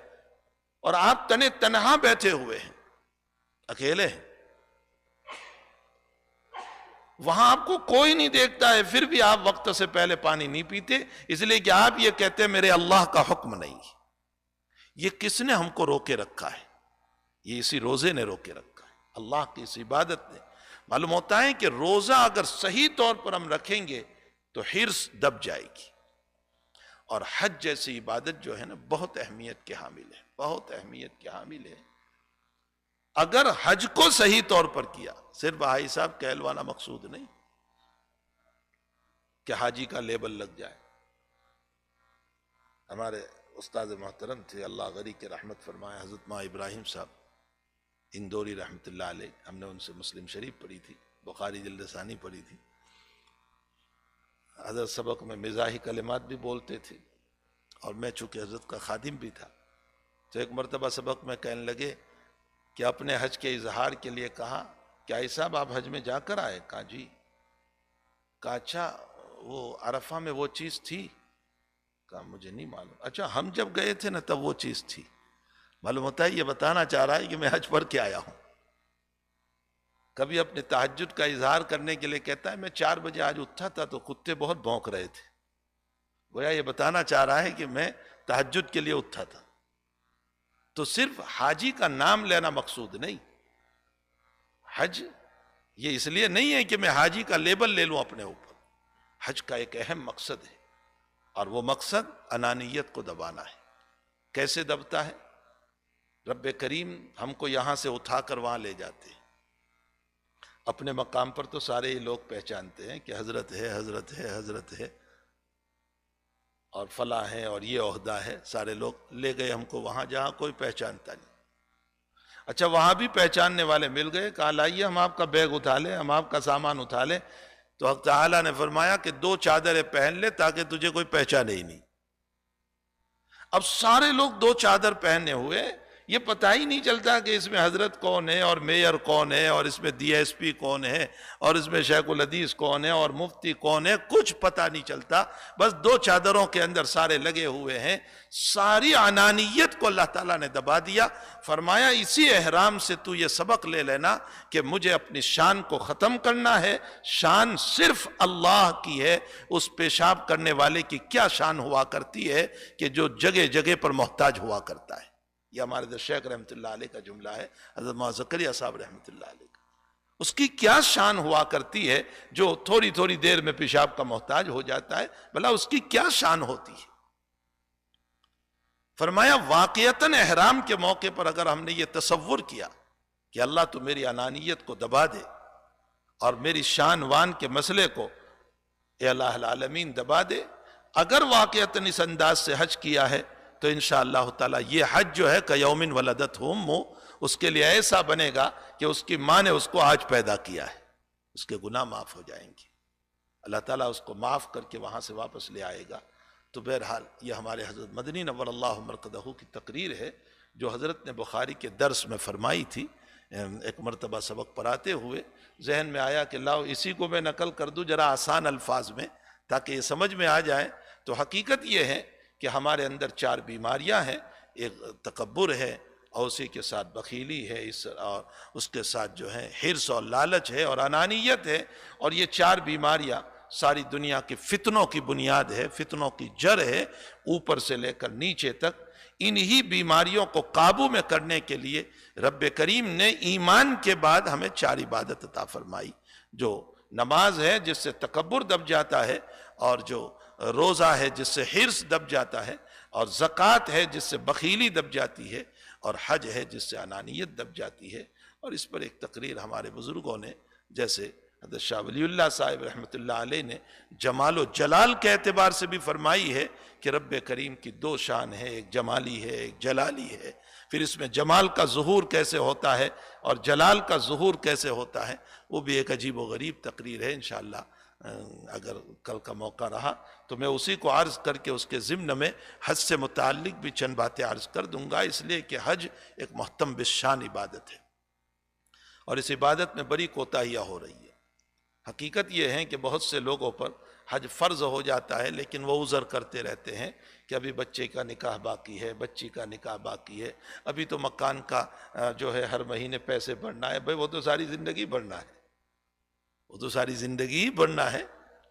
اور آپ تنہا بیٹھے ہوئے ہیں، اکیلے ہیں. وہاں آپ کو کوئی نہیں دیکھتا ہے، پھر بھی آپ وقت سے پہلے پانی نہیں پیتے، اس لیے کہ آپ یہ کہتے ہیں میرے اللہ کا حکم نہیں. یہ کس نے ہم کو روکے رکھا ہے؟ یہ اسی روزے نے روکے رکھا ہے، اللہ کی اس عبادت نے. معلوم ہوتا ہے کہ روزہ اگر صحیح طور پر ہم رکھیں گے تو حرص دب جائے گی. اور حج جیسی عبادت جو ہے نا بہت اہمیت کے حامل ہے، بہت اہمیت کے حامل ہے. اگر حج کو صحیح طور پر کیا، صرف بھائی صاحب کہلوانا مقصود نہیں کہ حاجی کا لیبل لگ جائے. ہمارے استاد محترم تھے، اللہ غری کے رحمت فرمائے، حضرت ماں ابراہیم صاحب اندوری رحمت اللہ علیہ. ہم نے ان سے مسلم شریف پڑھی تھی، بخاری جلد ثانی پڑھی تھی. حضرت سبق میں مزاحی کلمات بھی بولتے تھے، اور میں چونکہ حضرت کا خادم بھی تھا تو ایک مرتبہ سبق میں کہنے لگے کہ اپنے حج کے اظہار کے لیے کہا کہ آئی صاحب آپ حج میں جا کر آئے؟ کہا جی. کہا اچھا وہ عرفہ میں وہ چیز تھی؟ کہا مجھے نہیں معلوم. اچھا ہم جب گئے تھے نا تب وہ چیز تھی. معلوم ہوتا ہے یہ بتانا چاہ رہا ہے کہ میں حج پر کے آیا ہوں. کبھی اپنے تہجد کا اظہار کرنے کے لیے کہتا ہے میں 4 بجے آج اٹھا تھا تو کتے بہت بھونک رہے تھے. گویا یہ بتانا چاہ رہا ہے کہ میں تہجد کے لیے اٹھا تھا. تو صرف حاجی کا نام لینا مقصود نہیں. حج یہ اس لیے نہیں ہے کہ میں حاجی کا لیبل لے لوں اپنے اوپر. حج کا ایک اہم مقصد ہے، اور وہ مقصد انانیت کو دبانا ہے. کیسے دبتا ہے؟ رب کریم ہم کو یہاں سے اٹھا کر وہاں لے جاتے ہیں. اپنے مقام پر تو سارے ہی لوگ پہچانتے ہیں کہ حضرت ہے، حضرت ہے، حضرت ہے اور فلاں ہے اور یہ عہدہ ہے. سارے لوگ لے گئے ہم کو وہاں جہاں کوئی پہچانتا نہیں. اچھا وہاں بھی پہچاننے والے مل گئے، کہا لائیے ہم آپ کا بیگ اٹھا لیں، ہم آپ کا سامان اٹھا لیں. تو حق تعالیٰ نے فرمایا کہ 2 چادریں پہن لے تاکہ تجھے کوئی پہچانے ہی نہیں. اب سارے لوگ 2 چادر پہنے ہوئے، یہ پتہ ہی نہیں چلتا کہ اس میں حضرت کون ہے اور میئر کون ہے اور اس میں ڈی ایس پی کون ہے اور اس میں شیخ الحدیث کون ہے اور مفتی کون ہے، کچھ پتہ نہیں چلتا. بس 2 چادروں کے اندر سارے لگے ہوئے ہیں. ساری انانیت کو اللہ تعالیٰ نے دبا دیا. فرمایا اسی احرام سے تو یہ سبق لے لینا کہ مجھے اپنی شان کو ختم کرنا ہے. شان صرف اللہ کی ہے. اس پیشاب کرنے والے کی کیا شان ہوا کرتی ہے کہ جو جگہ جگہ پر محتاج ہوا کرتا ہے. یہ ہمارے در شیخ رحمت اللہ علیہ کا جملہ ہے، حضرت مولانا زکریا صاحب رحمت اللہ علیہ کا. اس کی کیا شان ہوا کرتی ہے جو تھوڑی تھوڑی دیر میں پیشاب کا محتاج ہو جاتا ہے، بھلا اس کی کیا شان ہوتی ہے. فرمایا واقعتاً احرام کے موقع پر اگر ہم نے یہ تصور کیا کہ اللہ تو میری انانیت کو دبا دے اور میری شان وان کے مسئلے کو اے اللہ العالمین دبا دے، اگر واقعتاً اس انداز سے حج کیا ہے تو انشاءاللہ تعالی یہ حج جو ہے کیوم ولدتہ امہ، اس کے لیے ایسا بنے گا کہ اس کی ماں نے اس کو آج پیدا کیا ہے. اس کے گناہ معاف ہو جائیں گے، اللہ تعالیٰ اس کو معاف کر کے وہاں سے واپس لے آئے گا. تو بہرحال یہ ہمارے حضرت مدنی نور اللہ مرقدہ کی تقریر ہے جو حضرت نے بخاری کے درس میں فرمائی تھی. ایک مرتبہ سبق پڑھاتے ہوئے ذہن میں آیا کہ لاؤ اسی کو میں نقل کر دوں ذرا آسان الفاظ میں تاکہ یہ سمجھ میں آ جائے. تو حقیقت یہ ہے کہ ہمارے اندر 4 بیماریاں ہیں. ایک تکبر ہے اور اسی کے ساتھ بخیلی ہے، اور اس کے ساتھ جو ہے حرص اور لالچ ہے اور انانیت ہے. اور یہ 4 بیماریاں ساری دنیا کے فتنوں کی بنیاد ہے، فتنوں کی جڑ ہے، اوپر سے لے کر نیچے تک. انہی بیماریوں کو قابو میں کرنے کے لیے رب کریم نے ایمان کے بعد ہمیں 4 عبادت عطا فرمائی. جو نماز ہے جس سے تکبر دب جاتا ہے، اور جو روزہ ہے جس سے حرص دب جاتا ہے، اور زکوٰۃ ہے جس سے بخیلی دب جاتی ہے، اور حج ہے جس سے انانیت دب جاتی ہے. اور اس پر ایک تقریر ہمارے بزرگوں نے جیسے حضرت شاہ ولی اللہ صاحب رحمۃ اللہ علیہ نے جمال و جلال کے اعتبار سے بھی فرمائی ہے کہ رب کریم کی دو شان ہے، ایک جمالی ہے ایک جلالی ہے. پھر اس میں جمال کا ظہور کیسے ہوتا ہے اور جلال کا ظہور کیسے ہوتا ہے، وہ بھی ایک عجیب و غریب تقریر ہے. انشاءاللہ اگر کل کا موقع رہا تو میں اسی کو عرض کر کے اس کے ضمن میں حج سے متعلق بھی چند باتیں عرض کر دوں گا، اس لیے کہ حج ایک محتم بالشان عبادت ہے اور اس عبادت میں بڑی کوتاہیاں ہو رہی ہے. حقیقت یہ ہے کہ بہت سے لوگوں پر حج فرض ہو جاتا ہے لیکن وہ عذر کرتے رہتے ہیں کہ ابھی بچے کا نکاح باقی ہے، بچی کا نکاح باقی ہے، ابھی تو مکان کا جو ہے ہر مہینے پیسے بھرنا ہے. بھائی وہ تو ساری زندگی بھرنا ہے، وہ تو ساری زندگی بھرنا ہے.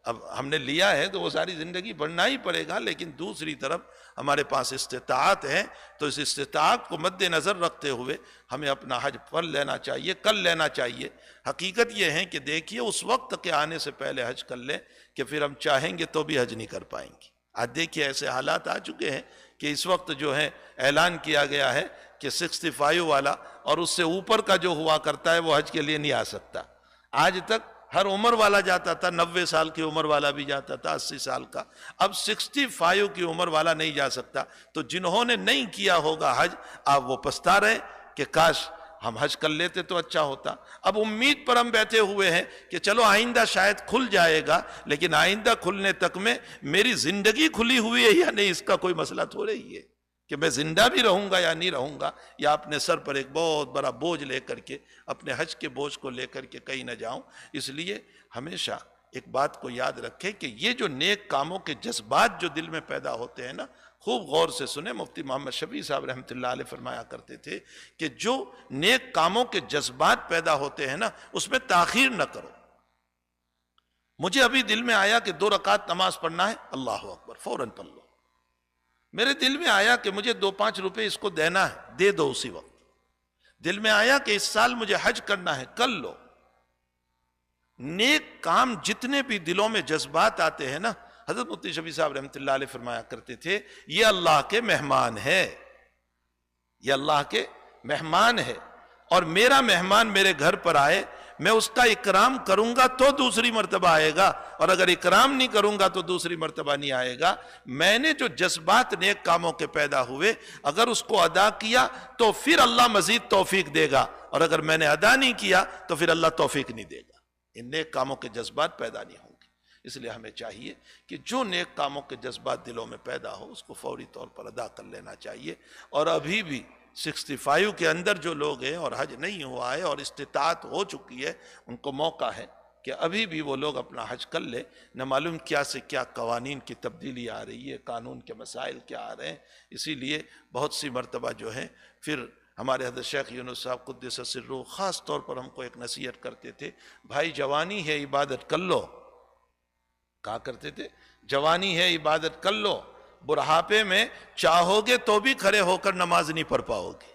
اب ہم نے لیا ہے تو وہ ساری زندگی بھرنا ہی پڑے گا. لیکن دوسری طرف ہمارے پاس استطاعت ہے تو اس استطاعت کو مد نظر رکھتے ہوئے ہمیں اپنا حج پڑھ لینا چاہیے، کل لینا چاہیے. حقیقت یہ ہے کہ دیکھیے اس وقت کے آنے سے پہلے حج کر لیں کہ پھر ہم چاہیں گے تو بھی حج نہیں کر پائیں گے. آج دیکھیے ایسے حالات آ چکے ہیں کہ اس وقت جو ہے اعلان کیا گیا ہے کہ 65 والا اور اس سے اوپر کا جو ہوا کرتا ہے وہ حج کے لیے نہیں آ سکتا. آج تک ہر عمر والا جاتا تھا، 90 سال کی عمر والا بھی جاتا تھا، 80 سال کا. اب 65 کی عمر والا نہیں جا سکتا. تو جنہوں نے نہیں کیا ہوگا حج، آپ وہ پچھتا رہے کہ کاش ہم حج کر لیتے تو اچھا ہوتا. اب امید پر ہم بیٹھے ہوئے ہیں کہ چلو آئندہ شاید کھل جائے گا، لیکن آئندہ کھلنے تک میں میری زندگی کھلی ہوئی ہے یا نہیں اس کا کوئی مسئلہ تھوڑے ہی ہے کہ میں زندہ بھی رہوں گا یا نہیں رہوں گا، یا اپنے سر پر ایک بہت بڑا بوجھ لے کر کے، اپنے حج کے بوجھ کو لے کر کے کہیں نہ جاؤں. اس لیے ہمیشہ ایک بات کو یاد رکھیں کہ یہ جو نیک کاموں کے جذبات جو دل میں پیدا ہوتے ہیں نا، خوب غور سے سنیں. مفتی محمد شفیع صاحب رحمۃ اللہ علیہ فرمایا کرتے تھے کہ جو نیک کاموں کے جذبات پیدا ہوتے ہیں نا، اس میں تاخیر نہ کرو. مجھے ابھی دل میں آیا کہ 2 رکعت نماز پڑھنا ہے، اللہ اکبر، فوراً پڑھ لو. میرے دل میں آیا کہ مجھے 2-5 روپے اس کو دینا ہے، دے دو اسی وقت. دل میں آیا کہ اس سال مجھے حج کرنا ہے، کر لو. نیک کام جتنے بھی دلوں میں جذبات آتے ہیں نا، حضرت مفتی شفیع صاحب رحمۃ اللہ علیہ فرمایا کرتے تھے یہ اللہ کے مہمان ہے، یہ اللہ کے مہمان ہے. اور میرا مہمان میرے گھر پر آئے، میں اس کا اکرام کروں گا تو دوسری مرتبہ آئے گا، اور اگر اکرام نہیں کروں گا تو دوسری مرتبہ نہیں آئے گا. میں نے جو جذبات نیک کاموں کے پیدا ہوئے اگر اس کو ادا کیا تو پھر اللہ مزید توفیق دے گا، اور اگر میں نے ادا نہیں کیا تو پھر اللہ توفیق نہیں دے گا. ان نیک کاموں کے جذبات پیدا نہیں ہوں گے. اس لیے ہمیں چاہیے کہ جو نیک کاموں کے جذبات دلوں میں پیدا ہو اس کو فوری طور پر ادا کر لینا چاہیے. اور ابھی بھی 65 کے اندر جو لوگ ہیں اور حج نہیں ہوا ہے اور استطاعت ہو چکی ہے، ان کو موقع ہے کہ ابھی بھی وہ لوگ اپنا حج کر لیں. نہ معلوم کیا سے کیا قوانین کی تبدیلی آ رہی ہے، قانون کے مسائل کیا آ رہے ہیں. اسی لیے بہت سی مرتبہ جو ہے پھر ہمارے حضرت شیخ یونس صاحب قدس سرہ خاص طور پر ہم کو ایک نصیحت کرتے تھے، بھائی جوانی ہے عبادت کر لو. کہا کرتے تھے جوانی ہے عبادت کر لو، بڑھاپے میں چاہو گے تو بھی کھڑے ہو کر نماز نہیں پڑھ پاؤ گے.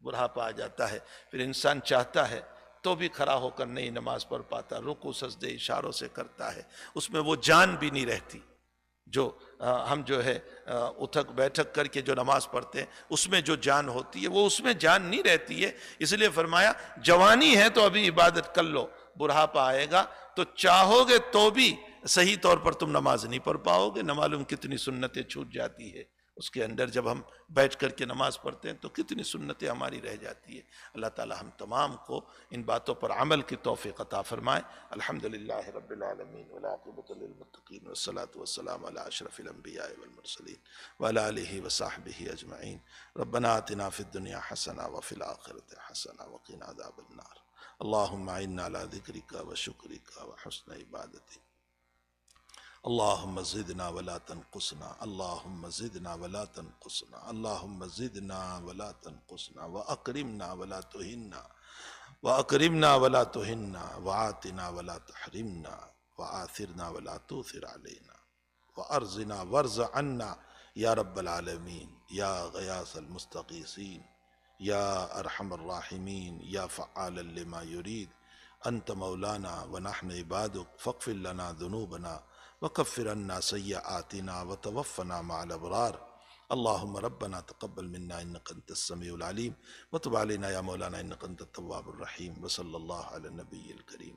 بڑھاپا آ جاتا ہے پھر انسان چاہتا ہے تو بھی کھڑا ہو کر نہیں نماز پڑھ پاتا، رکوع سجدے اشاروں سے کرتا ہے، اس میں وہ جان بھی نہیں رہتی. جو ہم جو ہے اتھک بیٹھک کر کے جو نماز پڑھتے ہیں اس میں جو جان ہوتی ہے وہ اس میں جان نہیں رہتی ہے. اس لیے فرمایا جوانی ہے تو ابھی عبادت کر لو، بڑھاپا آئے گا تو چاہو گے تو بھی صحیح طور پر تم نماز نہیں پڑھ پاؤ گے. نہ معلوم کتنی سنتیں چھوٹ جاتی ہے اس کے اندر. جب ہم بیٹھ کر کے نماز پڑھتے ہیں تو کتنی سنتیں ہماری رہ جاتی ہے. اللہ تعالی ہم تمام کو ان باتوں پر عمل کی توفیق عطا فرمائے. الحمدللہ رب العالمین والعاقبۃ للمتقین والصلاۃ والسلام علی اشرف الانبیاء والمرسلین وعلی آلہ وصحبہ اجمعین. ربنا آتنا فی الدنیا حسنہ وفی الآخرۃ حسنہ وقنا عذاب النار. اللہم اعنا علی ذکرک وشکرک وحسن عبادتک. اللہم زدنا ولا تنقصنا، اللہم زدنا ولا تنقصنا، اللہم زدنا ولا تنقصنا، واکرمنا ولا تہنا، واکرمنا ولا تہنا، وآتنا ولا تحرمنا، وآثرنا ولا تؤثر علینا، وارزنا وارض عنا یا رب العالمین، یا غیاث المستغیثین، یا ارحم الراحمین، یا فعالا لما یرید. انت مولانا ونحن عبادک فاغفر لنا ذنوبنا وکفر عنا سیئاتنا وتوفنا مع الابرار. اللهم ربنا تقبل منا انك انت السميع العليم وتب علينا يا مولانا انك انت التواب الرحيم وصلى الله على النبي الكريم.